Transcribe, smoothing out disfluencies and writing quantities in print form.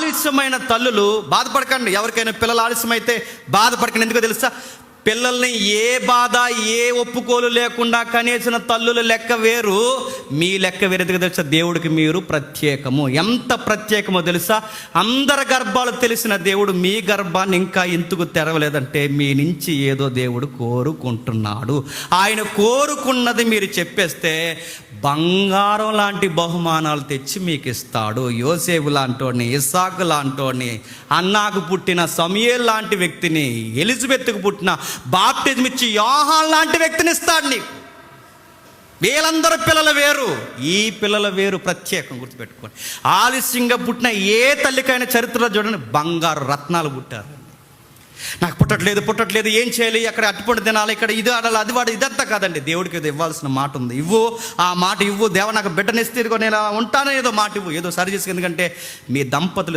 ఆలస్యమైన తల్లులు బాధపడకండి. ఎవరికైనా పిల్లలు ఆలస్యమైతే బాధపడకండి. ఎందుకో తెలుసా? పిల్లల్ని ఏ బాధ ఏ ఒప్పుకోలు లేకుండా కనేసిన తల్లుల లెక్క వేరు, మీ లెక్క వేరు. ఎందుకు తెలుసా? దేవుడికి మీరు ప్రత్యేకము. ఎంత ప్రత్యేకమో తెలుసా? అందరి గర్భాలు తెలిసిన దేవుడు మీ గర్భాన్ని ఇంకా ఎందుకు తెరవలేదంటే మీ నుంచి ఏదో దేవుడు కోరుకుంటున్నాడు. ఆయన కోరుకున్నది మీరు చెప్పేస్తే బంగారం లాంటి బహుమానాలు తెచ్చి మీకు ఇస్తాడు. యోసేపు లాంటోడిని, ఇస్సాకు లాంటోడిని, అన్నాకు పుట్టిన సమూయేలు లాంటి వ్యక్తిని, ఎలిజబెత్కు పుట్టిన బాప్టిజం ఇచ్చి యోహాను లాంటి వ్యక్తిని ఇస్తాడు నీకు. వీళ్ళందరూ పిల్లలు వేరు, ఈ పిల్లలు వేరు, ప్రత్యేకం గుర్తుపెట్టుకోండి. ఆలస్యంగా పుట్టిన ఏ తల్లికైనా చరిత్రలో చూడండి బంగారు రత్నాలు పుట్టారు. నాకు పుట్టట్లేదు, ఏం చేయాలి, అక్కడ అట్టుపండు తినాలి, ఇక్కడ ఇది ఆడాలి, అది వాడు, ఇదంతా కాదండి. దేవుడికి ఏదో ఇవ్వాల్సిన మాట ఉంది, ఇవ్వు. ఆ మాట ఇవ్వు. దేవ నాకు బిడ్డనిస్తే నేను ఉంటానో ఏదో మాట ఇవ్వు, ఏదో సరి చేసి. ఎందుకంటే మీ దంపతులు